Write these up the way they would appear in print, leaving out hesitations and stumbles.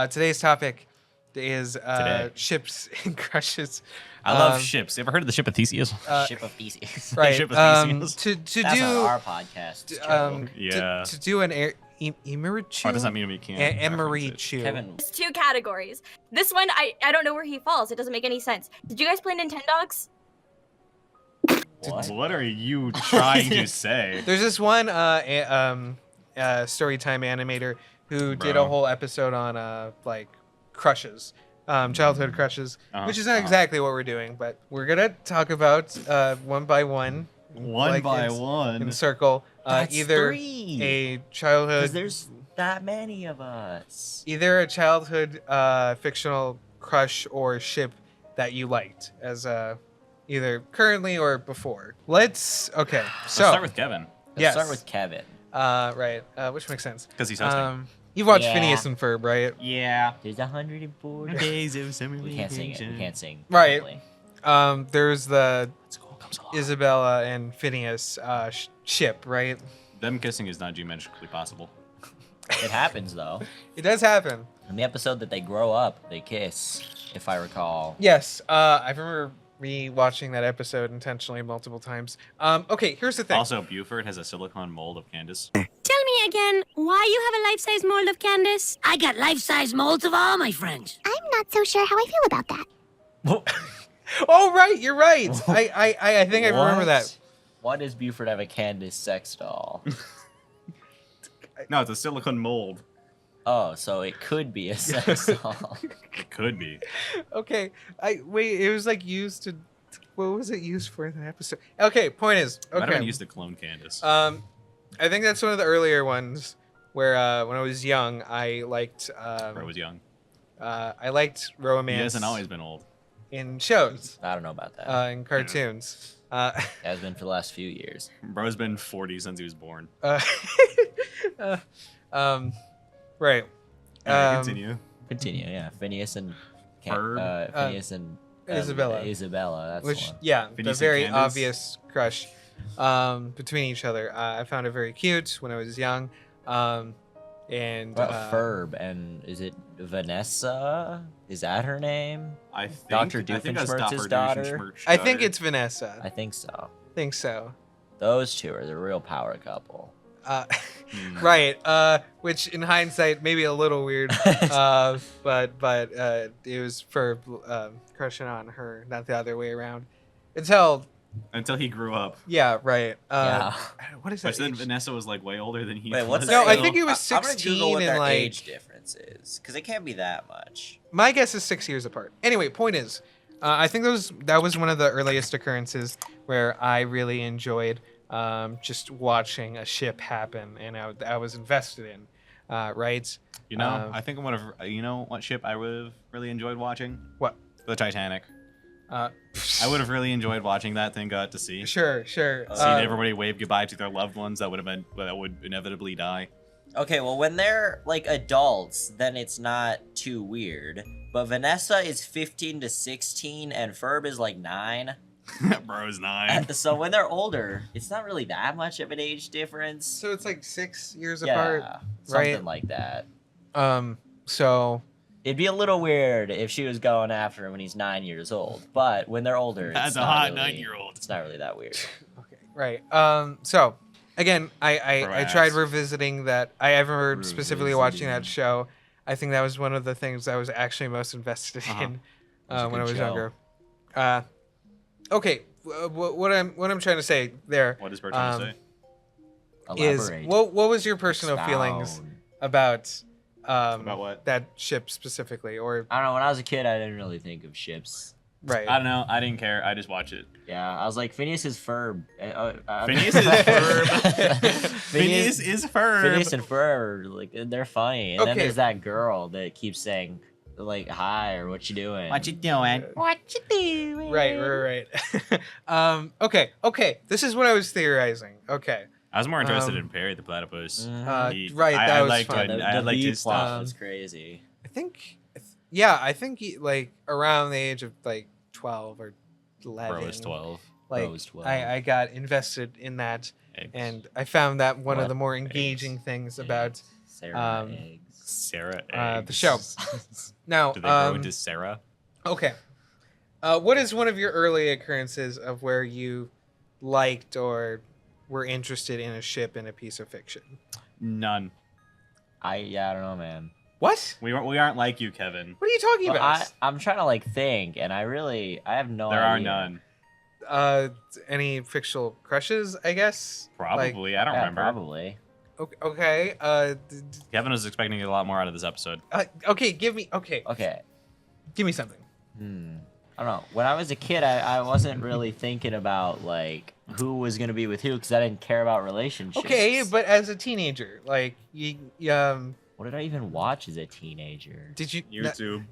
Today's topic is Today. ships and crushes. I love ships. You ever heard of the ship of Theseus? Ship of Theseus. Right. Ship of Theseus. To That's do on our podcast. It's joke. Yeah. to do an Emirichu. What does that mean we can't? Emirichu. Kevin, There's two categories. This one, I don't know where he falls. It doesn't make any sense. Did you guys play Nintendogs? what? What are you trying to say? There's this one storytime animator who did a Bro. whole episode on like crushes, childhood crushes, which is not exactly what we're doing, but we're gonna talk about one by one. One like by in one. circle. That's Either three. a Because childhood, there's that many of us. either a childhood fictional crush or ship that you liked as either currently or before. Let's so Let's start with Kevin Let's yes. start with Kevin. right, which makes sense. because he's hosting. You've watched Yeah. Phineas and Ferb, right? Yeah. There's 104 Days of summer We can't sing it. We can't sing. Right. properly. There's the School comes along. Isabella and Phineas ship, right? Them kissing is not geometrically possible. It happens though. It does happen. In the episode that they grow up, they kiss, if I recall. Yes, I remember rewatching that episode intentionally multiple times. Okay, here's the thing. Also, Buford has a silicone mold of Candace. Tell me again, why you have a life-size mold of Candace? I got life-size molds of all my friends. I'm not so sure how I feel about that. Oh, right, you're right. I think I remember that. Why does Buford have a Candace sex doll? No, it's a silicone mold. Oh, so it could be a sex doll. It could be. Okay, wait. It was like used to. What was it used for in that episode? Okay, point is. Might have been Okay. used to clone Candace. I think that's one of the earlier ones where when I was young, I liked. I was young. I liked romance. He hasn't always been old. in shows, I don't know about that. in cartoons. It has been for the last few years. Bro's been 40 since he was born. Right. Anyway, continue. Continue, yeah. Phineas and Ferb. Phineas and Isabella. Isabella, that's Which, the one. yeah, Phineas the and very Candace. obvious crush between each other. I found it very cute when I was young. And What about Ferb and is it Vanessa? Is that her name? I think, Dr. I think that's Doofenshmirtz's Dr. daughter? Doofenshmirtz's I think daughter. it's Vanessa. I think so. think so. Those two are the real power couple. Right. Which in hindsight maybe a little weird. But it was for crushing on her, not the other way around. Until Until he grew up. yeah, right. Yeah. What is that? Which then age? Vanessa was like way older than he Wait, was. what's No, their I age? think it was I'm gonna 16 Google what and their like age difference is, because it can't be that much. my guess is 6 years apart. Anyway, point is, I think that was one of the earliest occurrences where I really enjoyed just watching a ship happen, and I was invested in. Right? You know, I think one of you know what ship I would have really enjoyed watching? What? The Titanic. I I would have really enjoyed watching that thing got to see. Sure. Seeing everybody wave goodbye to their loved ones that would inevitably die. Okay, well, when they're like adults, then it's not too weird. But Vanessa is 15 to 16, and Ferb is like 9. Bro's 9. So when they're older, it's not really that much of an age difference. So it's like 6 years Yeah, apart, something right? like that. So It'd be a little weird if she was going after him when he's 9 years old. But when they're older, As it's a not hot really, 9-year-old. It's not really that weird. okay, right. So again, I Brass. tried revisiting that. I remember specifically watching that Revisiting. show. I think that was one of the things I was actually most invested Uh-huh. in was a when I good was show. younger. Okay, what I'm trying to say there What is Bro trying to say? is Elaborate. what was your personal feelings Expound. about About what? that ship specifically, or I don't know. When I was a kid, I didn't really think of ships. right? I don't know. I didn't care. I just watch it. Yeah, I was like, Phineas is Ferb. Phineas is Ferb. Phineas, Phineas is Ferb. Phineas and Ferb, like, they're funny. And then Okay. there's that girl that keeps saying, like, hi, or what you doing? What you doing? What you doing? Right. Okay. This is what I was theorizing. Okay. I was more interested Um, in Perry the Platypus. Right, I that was liked fun. when- The, I the liked B his plot stuff. was crazy. I think like around the age of like 12 or 11. Bro is 12. Like Bro was 12. I got invested in that, Eggs. and I found that one of What? the more engaging things about Sarah um, eggs. Sarah. The show. Now, Do they grow into Sarah? okay. What is one of your early occurrences of where you liked or were interested in a ship in a piece of fiction? None. I don't know, man. What? We aren't like you, Kevin. What are you talking Well, about? I'm trying to like think, and I have no There are idea. none. Any fictional crushes? I guess. Probably. I don't Yeah, remember. probably. Okay. Kevin was expecting a lot more out of this episode. Okay. Give me. Okay. Okay. Give me something. I don't know. When I was a kid, I wasn't really thinking about like who was gonna be with who because I didn't care about relationships. Okay, but as a teenager, like you what did I even watch as a teenager? did you YouTube.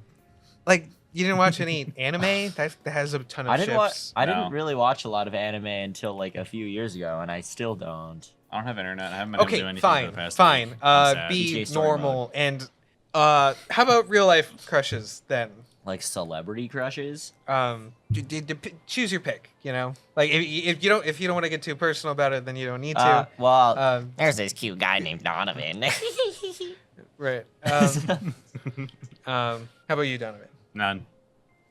like you didn't watch any anime that has a ton of I didn't watch. ships? I No. didn't really watch a lot of anime until like a few years ago, and I still don't. I don't have internet. I haven't been able to do Okay, anything fine, for the past fine. week. I'm sad. Be GTA story normal and how about real life crushes then? Like celebrity crushes. Choose your pick. You know, like if you don't want to get too personal about it, then you don't need to. Well, there's this cute guy named Donovan. Right. How about you, Donovan? None.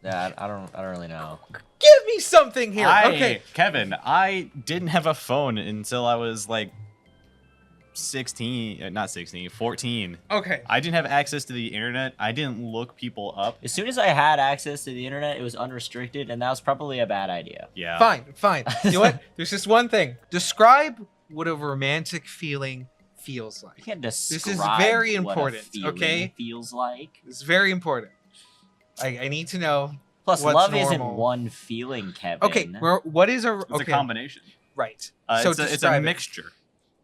Yeah, I don't really know. Give me something here. Okay. Kevin, I didn't have a phone until I was like 16, not 16, 14. Okay. I didn't have access to the internet. I didn't look people up. As soon as I had access to the internet, it was unrestricted, and that was probably a bad idea. Yeah. Fine. You know what? There's just one thing. Describe what a romantic feeling feels You like. can't describe is very what a important, feeling okay? feels like. It's very important. I need to know. Plus, What's love isn't normal? one feeling, Kevin. Okay, what is a It's okay? a combination. Right. So so it's a describe it. mixture.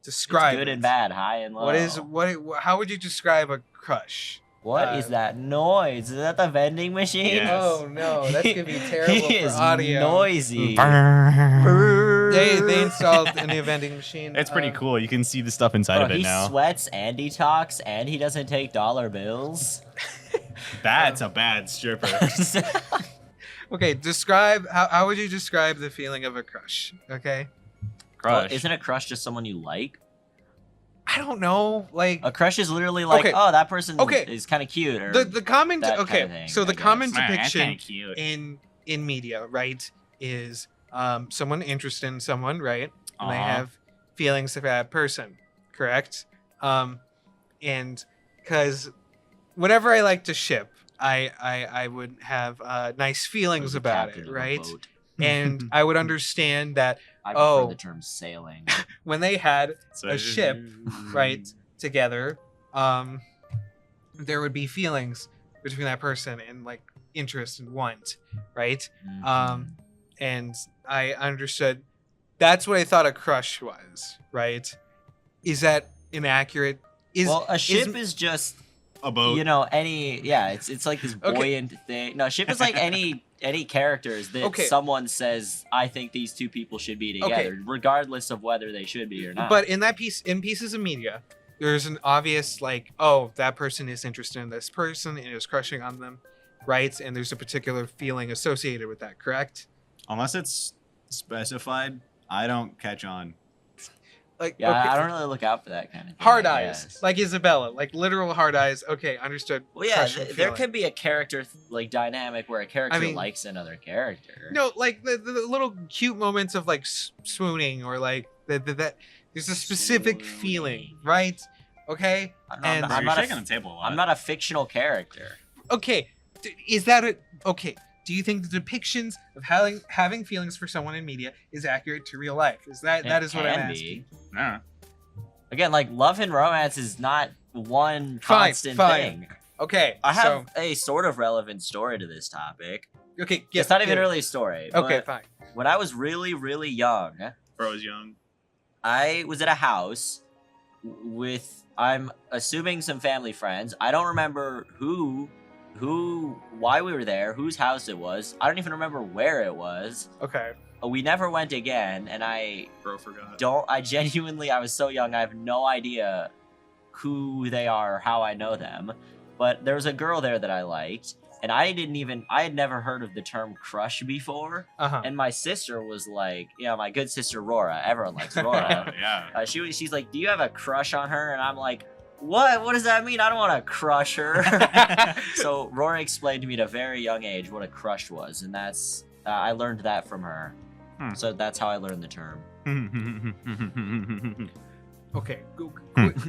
Describe It's good it. and bad, high and low. What is what? How would you describe a crush? What is that noise? Is that the vending machine? Yes. Oh no, that's gonna be terrible He for is audio. noisy. They installed a new vending machine. It's pretty cool. You can see the stuff inside Bro, of it he now. sweats and he talks and he doesn't take dollar bills. That's a bad stripper. Okay, describe how would you describe the feeling of a crush? Okay, Well, Crush. isn't a crush just someone you like? I don't know. Like A crush is literally like, Okay. oh, that person Okay. is kind of cute. Or the common that okay. kinda thing, so the I common guess. Man, that's kinda depiction cute. in media, right, is someone interested in someone, right, and they Uh-huh. have feelings for that person, correct? And because whenever I like to ship, I would have nice feelings the about captain it, of a right? boat. And I would understand that I prefer Oh. the term sailing. when they had So a ship, right, together, there would be feelings between that person and like interest and want, right? Mhm. And I understood that's what I thought a crush was, right? Is that inaccurate? Well, a ship is just A boat. you know it's like this Okay. buoyant thing. No, ship is like any characters that Okay. someone says I think these two people should be Okay. together, regardless of whether they should be or not. But in pieces of media, there's an obvious like, oh, that person is interested in this person and is crushing on them, right? And there's a particular feeling associated with that, correct? Unless it's specified, I don't catch on. Like, yeah, okay, I don't really look out for that kind of thing. hard I eyes, guess. like Isabella, like literal hard eyes. Okay, understood. Well, yeah, crush and there feeling. could be a character like dynamic where a character mean- likes another character. No, like the little cute moments of like swooning or like that. There's a specific feeling, Swooning. right? Okay, I'm and- not, Bro, I'm you're not a shaking the table a lot. I'm not a fictional character. okay. Is that a okay? Do you think the depictions of having feelings for someone in media is accurate to real life? Is that It is what I'm can asking? be. No. Again, like love and romance is not one Fine, constant fine. thing. Okay, I so have a sort of relevant story to this topic. okay. It's not even really a story. Okay, but fine. when I was really, really young, Bro is young. I was at a house with, I'm assuming, some family friends. I don't remember why we were there, whose house it was. I don't even remember where it was. Okay. We never went again, and I Bro forgot. genuinely, I was so young, I have no idea who they are or how I know them. But there was a girl there that I liked, and I had never heard of the term crush before. Uh-huh. And my sister was like, my good sister Rora, everyone likes Oh, Rora. yeah. She's like, do you have a crush on her? And I'm like, What? What does that mean? I don't want to crush her. So Rory explained to me at a very young age what a crush was, and that's I learned that from her. So that's how I learned the term. Okay,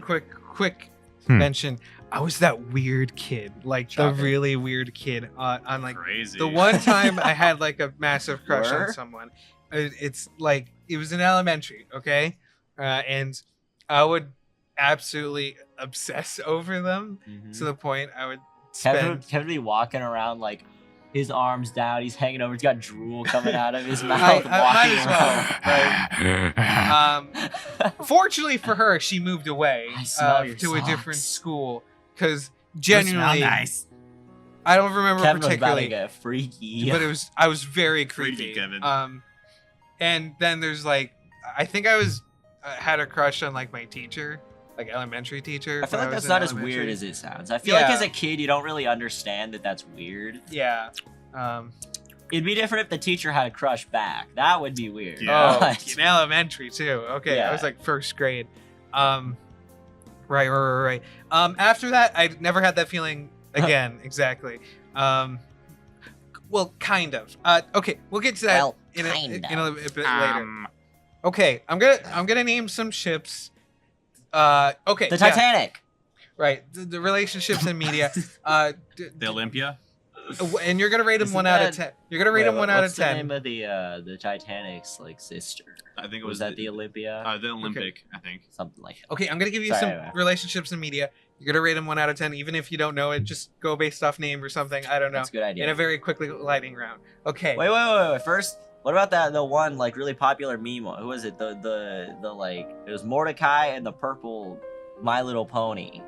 quick mention. I was that weird kid, like Shocker. the really weird kid on like Crazy. the one time I had like a massive crush Were? on someone. It's like it was in elementary, okay, and I would absolutely obsess over them to the point I would Kevin spend. would be walking around like his arms down, he's hanging over, he's got drool coming out of his mouth. I walking might as well. Fortunately for her, she moved away I smell your to a different socks. school because You smell genuinely, nice. I don't remember Kevin was about to particularly, get freaky. but I was very Freaky creepy. Kevin. And then there's like, I think I was had a crush on like my teacher, like elementary teacher. I feel when like was that's in not as weird elementary. as it sounds. I feel like Yeah. as a kid, you don't really understand that that's weird. Yeah. It'd be different if the teacher had a crush back. That would be weird. Yeah. Oh, But- in elementary too. Okay, I was Yeah. like first grade. Right. After that, I never had that feeling again. Exactly. Well, kind of. Okay, we'll get to that Well, in kind a bit later. Um, Okay, I'm gonna name some ships. Okay. The yeah, Titanic. right. The relationships in media. the Olympia. And you're gonna rate them Isn't 1 out of that- 10. You're gonna rate them 1 out of What's the 10. name of the Titanic's like sister? I think it Was that the Olympia? the Olympic. I think. Something like that. Okay, I'm gonna give you Sorry, some anyway. relationships in media. You're gonna rate them 1 out of 10, even if you don't know it. Just go based off name or something. I don't know. That's a good idea. In a very quickly lightning round. Okay. Wait. First, what about the one like really popular meme? Who was it? The like it was Mordecai and the purple My Little Pony.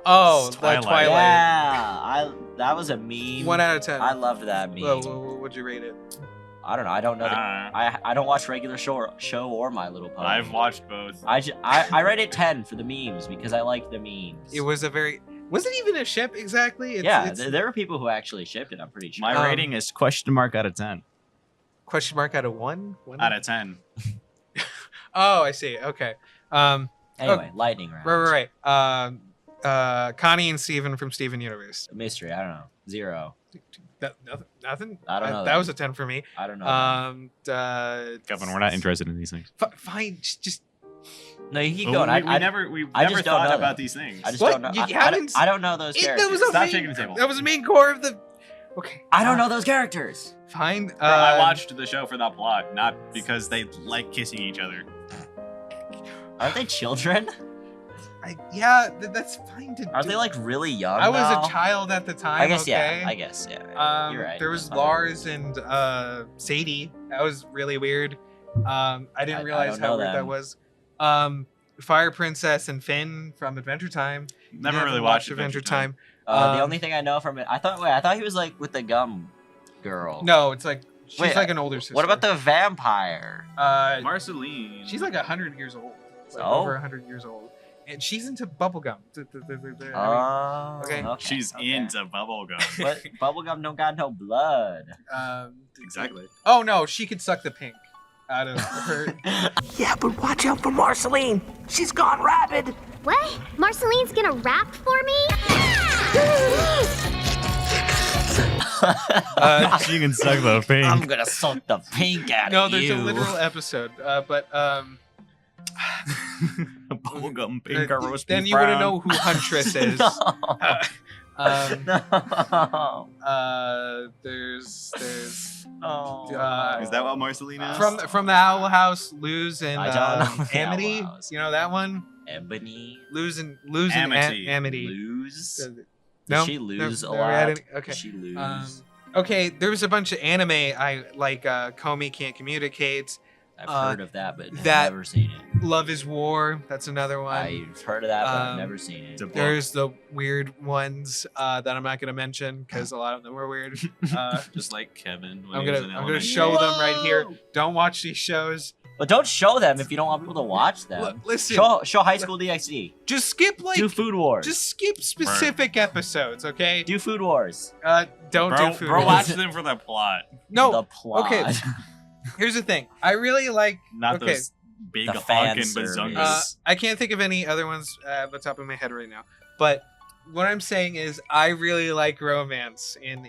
Oh, Twilight. Twilight. Yeah, that was a meme. 1 out of 10. I loved that meme. What'd you rate it? I don't know. I don't know. Uh, I don't watch regular show or My Little Pony. I've watched both. I rated 10 for the memes because I like the memes. It was a very. Was it even a ship exactly? Yeah, there were people who actually shipped it. I'm pretty sure. My rating is question mark out of 10. Question mark out of 1? Out of 10. Oh, I see. Okay. Anyway, lightning round. Right. Connie and Steven from Steven Universe. Mystery. I don't know. 0. Nothing. I don't know That that. was a 10 for me. I don't know. Kevin, we're not interested in these things. Fine. Just No, you keep Oh, going. we never I never just don't thought know about that. these things. I just What? don't know. You I haven't- I don't know those characters. that was a Stop main, shaking the table. That was the main core of the. Okay. I don't know those characters. Fine. Bro, I watched the show for that plot, not because they like kissing each other. Aren't they children? That's fine to Aren't do. they like really young? I was now? a child at the time. I guess okay? yeah. I guess yeah. You're right. There was I- Lars and Sadie. That was really weird. I didn't I realize don't how know weird that them. was. Fire Princess and Finn from Adventure Time. Never really watched Adventure Time. the um, only thing I know from it, I thought he was like with the gum girl. No, it's like she's Wait, like an older sister. What about the vampire? Marceline. She's like 100 years old. Like So? over 100 years old, and she's into bubblegum. Oh, okay. She's okay. into bubblegum. But bubblegum don't got no blood. Exactly. Oh no, she could suck the pink out of her. Yeah, but watch out for Marceline. She's gone rabid. What? Marceline's gonna rap for me? she can suck the pink. I'm gonna suck the pink out No, of there's you. a literal episode, but bubblegum pink or roast then beef you wouldn't brown. know who Huntress is. No. There's Oh. Is that what Marceline is? from the Owl House, Luz and I don't know the Amity. Owl House. You know that one? Ebony Luz and Amity. Amity. lose. Did No, she lose never a lot? had any- okay. Did she lose? Okay, there was a bunch of anime I like. Comey Can't Communicate. I've heard of that, but that- never seen it. Love is War. That's another one. I've heard of that, but I've Um, never seen it. It's a book. There's the weird ones that I'm not gonna mention because a lot of them were weird. Just like Kevin. When I'm he was gonna in I'm gonna elementary. show them right here. Don't watch these shows. But don't show them if you don't want people to watch them. Listen, Show High School DxD. just skip like Do Food Wars. just skip specific episodes, okay? do Food Wars. Don't Bro, do food. bro, watch them for the plot. No, The plot. okay. Here's the thing. I really like. Not Okay. those Big The fan honkin' service. bazungas. I can't think of any other ones at the top of my head right now. But what I'm saying is, I really like romance in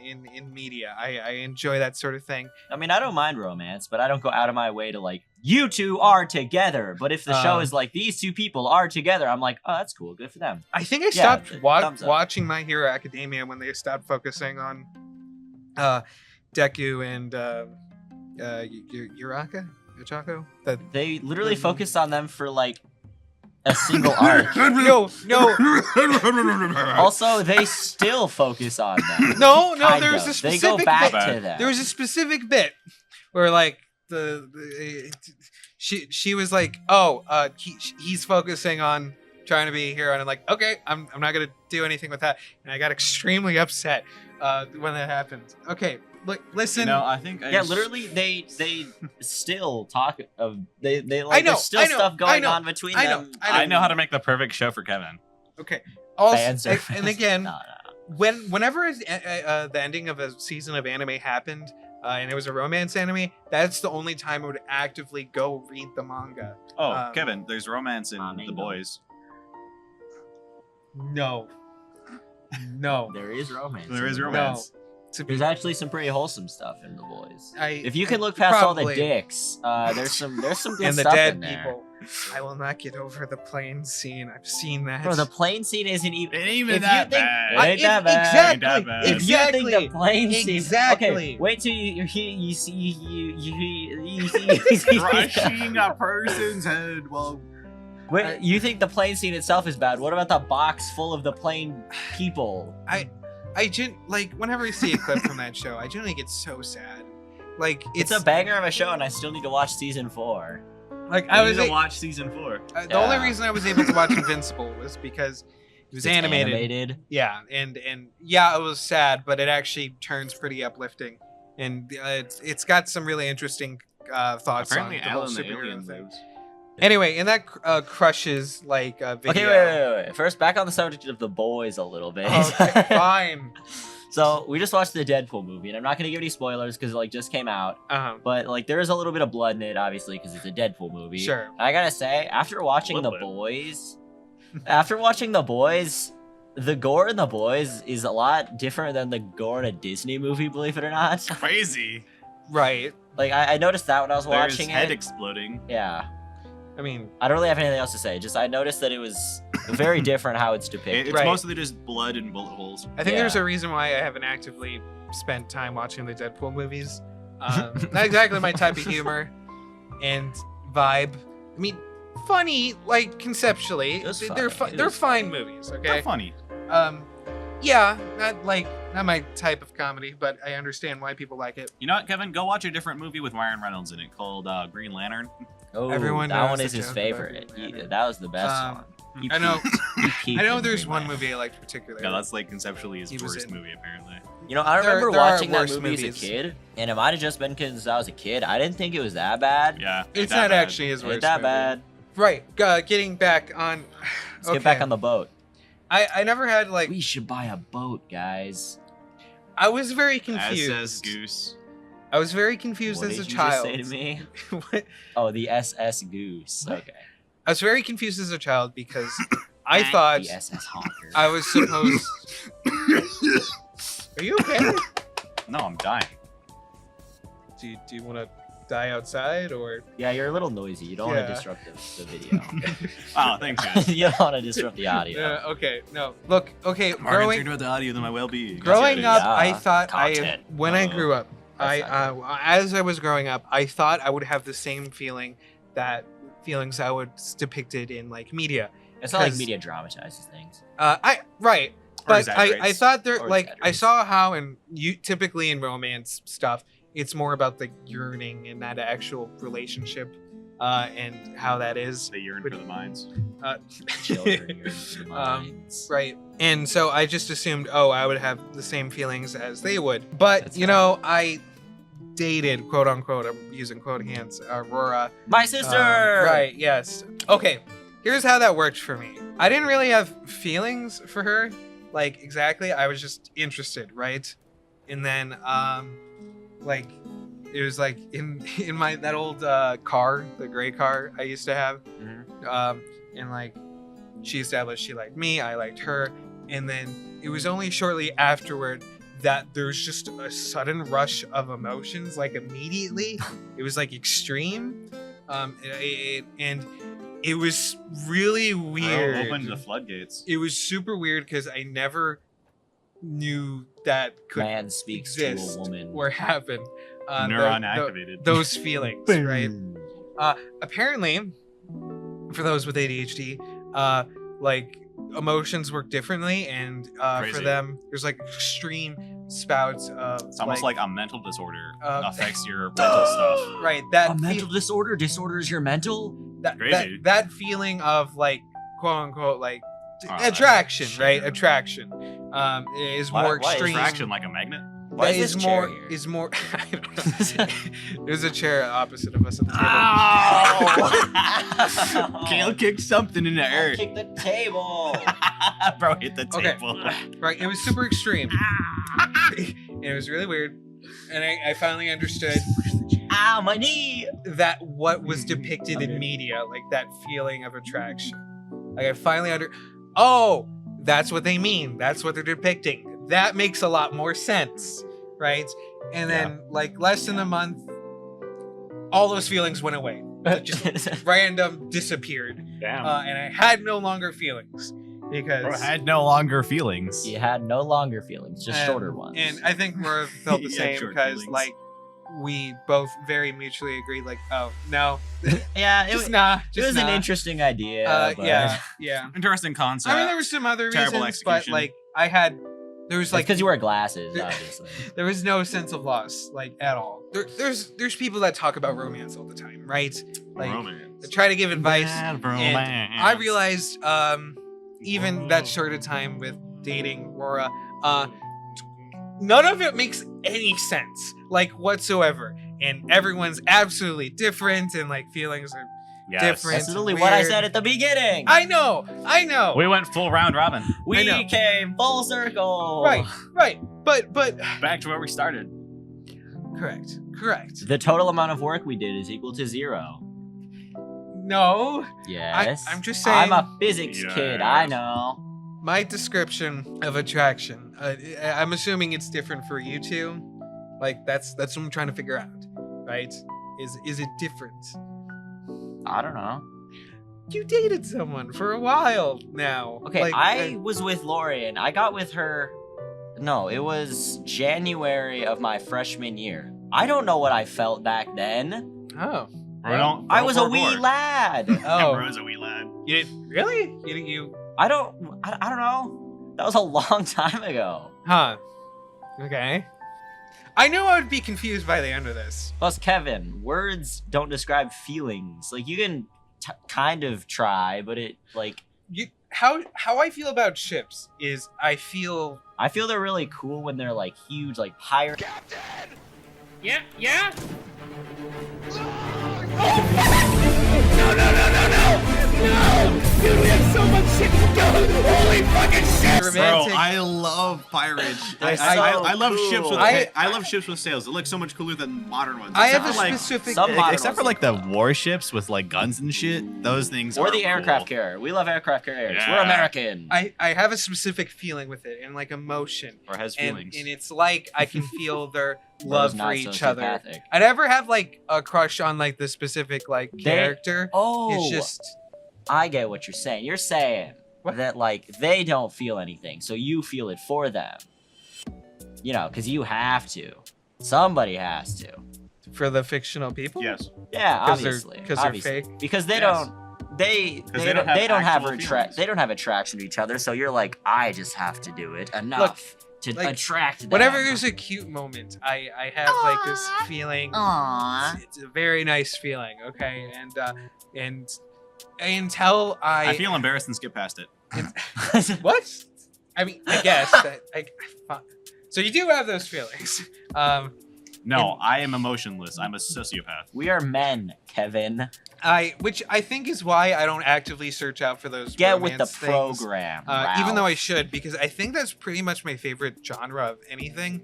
media. I enjoy that sort of thing. I mean, I don't mind romance, but I don't go out of my way to like, you two are together. But if the show is like, these two people are together, I'm like, oh, that's cool. Good for them. I think I Yeah, stopped thumbs up. watching My Hero Academia when they stopped focusing on Deku and Uchako. That They literally focused on them for like a single arc. no. Also, they still focus on them. No, Kind there's of. a They specific go back bit. to them. There was a specific bit where like she was like, oh, he's focusing on trying to be a hero, and I'm like, okay, I'm not gonna do anything with that, and I got extremely upset when that happened. Okay, look, listen. I think Yeah, literally, they still talk of they like. I know, there's still I know, stuff I going know, on between I know, them. I know how to make the perfect show for Kevin. Okay. Also, Fan service. and again, No. whenever the ending of a season of anime happened, and it was a romance anime, that's the only time I would actively go read the manga. Oh, Kevin, there's romance in Mango. The Boys. No. There is romance. There is in The romance. To be, There's actually some pretty wholesome stuff in The Boys. I, If you can look past all the probably- dicks, there's some good and the stuff dead in there. people. I will not get over the plane scene. I've seen that. Bro, the plane scene isn't even. It ain't even If you that think- bad. It ain't that bad. Exactly. Ain't that bad. If Exactly. you think the plane scene, Exactly. Okay, wait till you see. Crushing a person's head while Wait, you think the plane scene itself is bad? What about the box full of the plane people? like whenever I see a clip from that show, I generally get so sad. Like It's a banger of a show, and I still need to watch season 4. like I I was to watch season 4. the only Yeah. reason I was able to watch Invincible was because it was It's animated. Yeah, and yeah, it was sad, but it actually turns pretty uplifting, and it's got some really interesting thoughts Apparently, on the whole Alan the superhero alien thing. lives. Anyway, and that crushes like video. Okay, wait. First, back on the subject of The Boys a little bit. Okay, fine. So we just watched the Deadpool movie, and I'm not gonna give any spoilers because it like just came out. But like, there is a little bit of blood in it, obviously, because it's a Deadpool movie. Sure. And I gotta say, after watching Little The bit. Boys, the gore in The Boys is a lot different than the gore in a Disney movie. Believe it or not. Crazy. Right. Like I noticed that when I was There's watching head it. exploding. Yeah. I mean, I don't really have anything else to say. Just I noticed that it was very different how it's depicted. It's Right. mostly just blood and bullet holes. I think there's Yeah. a reason why I haven't actively spent time watching the Deadpool movies. Not exactly my type of humor and vibe. I mean, funny, like conceptually, It was they're funny. It they're was fine movies. They're Okay. funny. Yeah, not my type of comedy, but I understand why people like it. You know what, Kevin? Go watch a different movie with Ryan Reynolds in it called Green Lantern. Oh, Everyone that knows one the is his joke about favorite. Green Lantern. That was the best Um, one. He I know. peaked- he peaked I know in there's Green one Lantern. movie I like particularly. No, that's like conceptually his He was worst in- movie, apparently. You know, I There- remember there are watching that worse movie as a movies. kid, and it might have just been because I was a kid. I didn't think it was that bad. Yeah. ain't It's that not bad. actually his worst. Ain't that movie. bad. Right. Getting back on. Let's get back on the boat. I never had like. We should buy a boat, guys. I was very SS confused. Goose. I was very confused What as did a you child. just say to me? What? Oh, the SS Goose. Okay. I was very confused as a child because I thought the SS Hawker. I was supposed. Are you okay? No, I'm dying. Do you want to die outside or? Yeah, you're a little noisy. You don't want Yeah. to disrupt the video. Oh, thanks, guys. You don't want to disrupt the audio. Yeah. Okay. No. Look. Okay. I'm more concerned about the audio than my well-being. Growing Yeah. up, I thought Content. when I grew up, That's as I was growing up, I thought I would have the same feelings I was depicted in like media. It's not like 'cause- media dramatizes things. Right. Or But I exaggerates. thought there Or like I exaggerates. saw how and you typically in romance stuff, it's more about the yearning and that actual relationship, and how that is. They yearn for the mines. Children, your minds. Right. And so I just assumed, I would have the same feelings as they would. But, That's you know, I dated, quote unquote, I'm using quote hands, Aurora. My sister. Right, yes. Okay, here's how that worked for me. I didn't really have feelings for her, like, exactly. I was just interested, right? And then, like, it was like in my that old car, the gray car I used to have. And like she established she liked me, I liked her, and then it was only shortly afterward that there was just a sudden rush of emotions, like immediately. It was like extreme, and it was really weird. Opened the floodgates. It was super weird because I never knew that could Man speaks to exist a woman. or happen. Neuron activated. Those feelings, right? Apparently, for those with ADHD, like emotions work differently, and for Crazy. them, there's like extreme spouts of. It's almost like a mental disorder affects your mental stuff. stuff. Right. That A mental disorder? Disorders your mental? Crazy. That feeling of like quote unquote like Like, attraction, shit. right? Attraction is more Why is extreme. Attraction like a magnet. Why is this chair more here? is more. There's a chair opposite of us at the table. Oh! Kale kicked something in the air. Kick the table. Bro hit the Okay. table. Right, it was super extreme. And it was really weird, and I finally understood Ow, my knee. that what was depicted in media, like that feeling of attraction. Like I finally oh, that's what they mean. That's what they're depicting. That makes a lot more sense, right? And then like less than a month, all those feelings went away. Just random disappeared. Damn. And I had no longer feelings because Bro had no longer feelings. You had no longer feelings, just shorter ones. And I think Mura felt the He had same short because feelings. like we both very mutually agreed like, oh no, yeah, it just was, nah, it just was nah. an interesting idea. But yeah. Interesting concept. I mean, there were some other Terrible reasons, but execution. like I had, there was like because you wear glasses, obviously. there was no sense of loss like at all. There's people that talk about romance all the time, right? Like Romance. they try to give advice. Bad And romance. I realized even that short of time with dating Aurora, none of it makes any sense, like whatsoever. And everyone's absolutely different, and like feelings are Yes. different. That's literally what I weird. said at the beginning. I know. We went full round robin. I We know. came full circle. Right. But Back to where we started. correct. The total amount of work we did is equal to 0. No, Yes. I'm just saying. I'm a physics kid. I Yes. know. My description of attraction. I'm assuming it's different for you two. Like that's what I'm trying to figure out, right? Is it different? I don't know. You dated someone for a while now. Okay, Like, I was with Lorian. I got with her. No, it was January of my freshman year. I don't know what I felt back then. oh. Bro, don't, I don't was a wee forward. lad. Oh. Bro was a wee lad. You didn't really? You I don't know. That was a long time ago. huh. Okay. I knew I would be confused by the end of this. Plus, Kevin, words don't describe feelings. Like you can kind of try, but it like How I feel about ships is I feel I feel they're really cool when they're like huge, like pirate. yeah. Bro, Romantic. I love pirates. They're I so love cool. ships with I love ships with sails. It looks so much cooler than modern ones. I have a Except for, like, specific. some modern except for ones like the look cool. warships with like guns and shit. Those things Or are the aircraft cool. carrier. We love aircraft carriers. We're Yeah. American. I have a specific feeling with it and like emotion, Or has and feelings. it's like I can feel their Bro's love not for each other. sociopathic. I never have like a crush on like the specific like They- character. Oh, It's just I get what you're saying. You're saying What? that like they don't feel anything, so you feel it for them. You know, because you have to. Somebody has to. for the fictional people. Yes. Yeah, 'Cause they're- obviously. 'cause they're obviously. fake? Because they Yes. don't. They they don't have actual feelings. they don't have attraction to each other. So you're like, I just have to do it enough to like, attract them. Whenever there's a cute moment, I have like this Aw. feeling. Aww. It's a very nice feeling. Okay, and until I feel embarrassed and skip past it. what? I mean, I guess that so you do have those feelings. No, I am emotionless. I'm a sociopath. We are men, Kevin. Which I think is why I don't actively search out for those. Get with the romance things. program. Even though I Ralph. should, because I think that's pretty much my favorite genre of anything.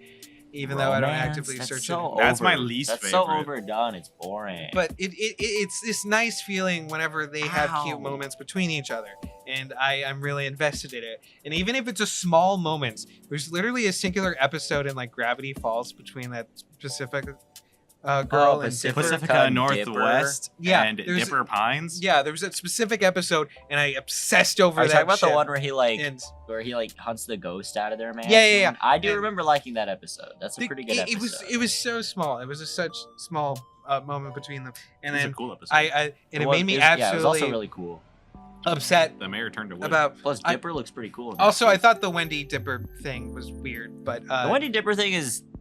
even though I don't Romance? actively That's search so it. That's my over- least That's so favorite. overdone. It's boring. But it's this nice feeling whenever they have Ow. cute moments between each other, and I'm really invested in it. And even if it's a small moment, there's literally a singular episode in like Gravity Falls between that specific girl and Pacifica Dipper. Pacifica and Northwest Yeah, and there's- Dipper Pines. Yeah, there was a specific episode, and I obsessed over Are you that. talking about the ship. one where he like And hunts the ghost out of their mansion? yeah. I do And- remember liking that episode. That's a pretty good episode. it was so small. It was such small moment between them, and It's a then cool episode. and it made me Yeah, it was absolutely also really cool. upset the mayor turned to wood. about. Plus, I- Dipper looks pretty cool. in that Also, too. I thought the Wendy Dipper thing was weird, but the Wendy Dipper thing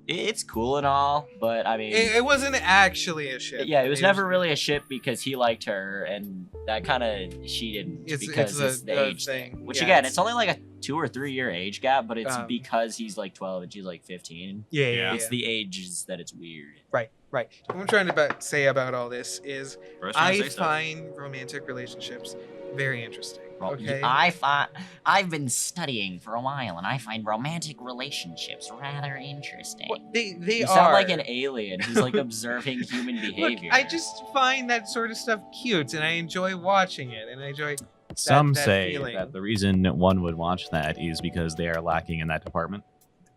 it's cool and all, but I mean, it wasn't actually a ship. yeah, it was never really a ship because he liked her, and that kind of she didn't because it's the age thing. Which yeah, again, it's only like a 2 or 3 year age gap, but it's Um, because he's like 12 and she's like 15. Yeah. It's the ages that it's weird. Right. What I'm trying to say about all this is First time to I say stuff. find romantic relationships very interesting. Well, Okay. I've been studying for a while, and I find romantic relationships rather interesting. Well, they You are. sound like an alien who's like observing human Look, behavior. I just find that sort of stuff cute, and I enjoy watching it, and I enjoy. Some that say feeling. that the reason one would watch that is because they are lacking in that department.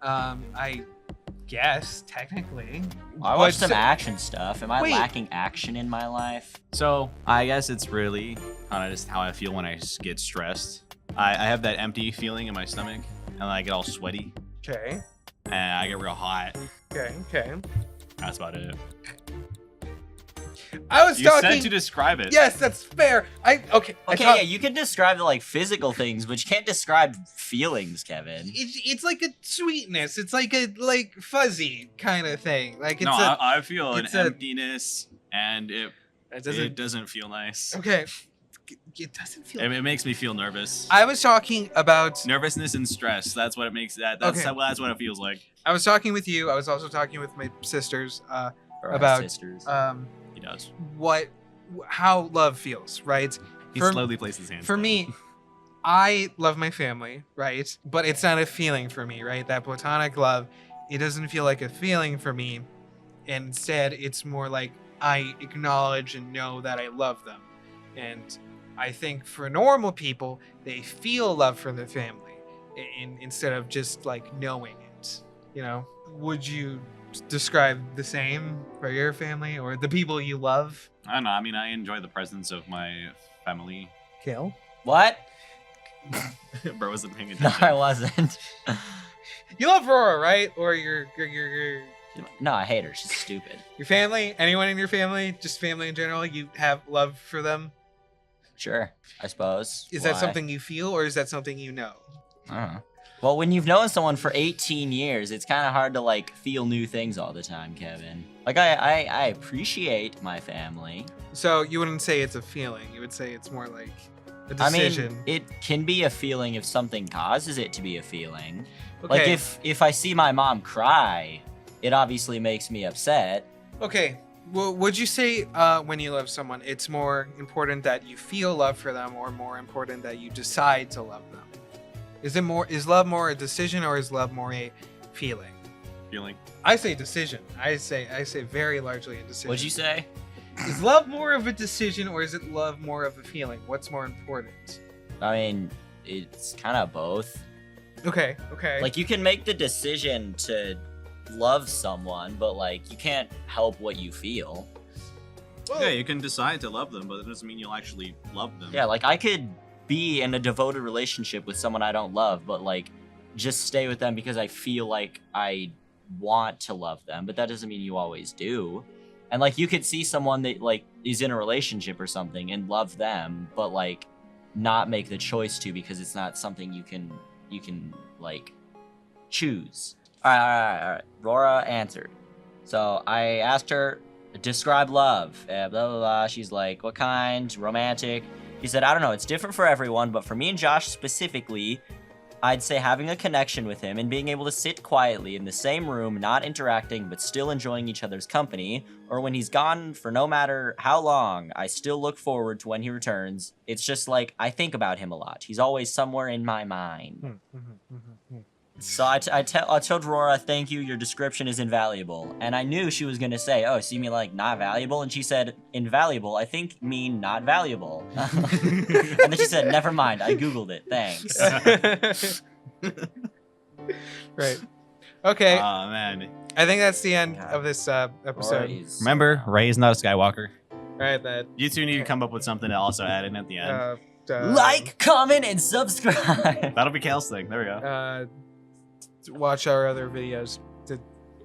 I guess technically. I watch But some so- action stuff. Am I Wait. lacking action in my life? So I guess it's really kind of just how I feel when I get stressed. I have that empty feeling in my stomach, and I get all sweaty, Okay. and I get real hot. Okay. That's about it. I was You talking. said to describe it. Yes, that's fair. I Okay, yeah, you can describe the like physical things, but you can't describe feelings, Kevin. It's like a sweetness. It's like a fuzzy kind of thing. Like it's No, a. I feel an it's a- emptiness, and it It doesn't feel nice. Okay. It doesn't feel. It makes me feel nervous. I was talking about. Nervousness and stress. That's what it makes. That's Okay. that's what it feels like. I was talking with you. I was also talking with my sisters. Or our About, sisters. He does. How love feels, right? He For- slowly places his hands. For down. me, I love my family, right? But it's not a feeling for me, right? That platonic love, it doesn't feel like a feeling for me. And instead, it's more like I acknowledge and know that I love them. And I think for normal people, they feel love for their family instead of just like knowing it. You know? Would you describe the same for your family or the people you love? I don't know. I mean, I enjoy the presence of my family. Kill? What? Bro wasn't paying No, attention. I wasn't. You love Aurora, right? Or your No, I hate her. She's stupid. Your family, anyone in your family, just family in general, you have love for them. Sure, I suppose. Is that Why? something you feel or is that something you know? I don't know. Well, when you've known someone for 18 years, it's kind of hard to like feel new things all the time, Kevin. Like I appreciate my family. So you wouldn't say it's a feeling. You would say it's more like a I decision. mean, it can be a feeling if something causes it to be a feeling. okay. Like if I see my mom cry, it obviously makes me upset. Okay. Well, would you say when you love someone, it's more important that you feel love for them or more important that you decide to love them? Is love more a decision or is love more a feeling? Feeling. I say decision. I say very largely a decision. What'd you say? Is love more of a decision or is it love more of a feeling? What's more important? I mean, it's kind of both. Okay. Like you can make the decision to love someone, but like you can't help what you feel. Well, Yeah, you can decide to love them, but it doesn't mean you'll actually love them. Yeah, like I could be in a devoted relationship with someone I don't love, but like just stay with them because I feel like I want to love them, but that doesn't mean you always do. And like you could see someone that like is in a relationship or something and love them, but like not make the choice to because it's not something you can like choose. All right. Rora answered. So I asked her, describe love. Blah, blah, blah. She's like, what kind? Romantic? He said, I don't know. It's different for everyone, but for me and Josh specifically, I'd say having a connection with him and being able to sit quietly in the same room, not interacting, but still enjoying each other's company, or when he's gone for no matter how long, I still look forward to when he returns. It's just like, I think about him a lot. He's always somewhere in my mind. So I told Rora, thank you, your description is invaluable. And I knew she was going to say, oh, see me like not valuable? And she said, invaluable, I think mean not valuable. And then she said, never mind, I Googled it, thanks. Right. Okay. Oh man. I think that's the end God. of this Rora episode. is- Remember, Rey is not a Skywalker. Right. That. You two need to come up with something to also add in at the end. Like, comment, and subscribe. That'll be Kale's thing. There we go. Watch our other videos.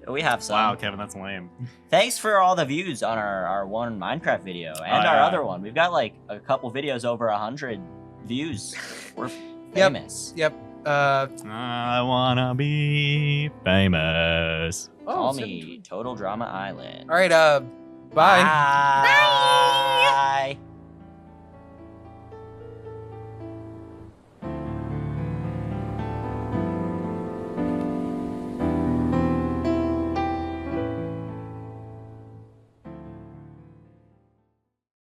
We have some. Wow, Kevin, that's lame. Thanks for all the views on our one Minecraft video and our yeah. other one. We've got like a couple videos over 100 views. We're Yep. famous. Yep. I wanna be famous. Call me Total Drama Island. All right. Bye. Bye.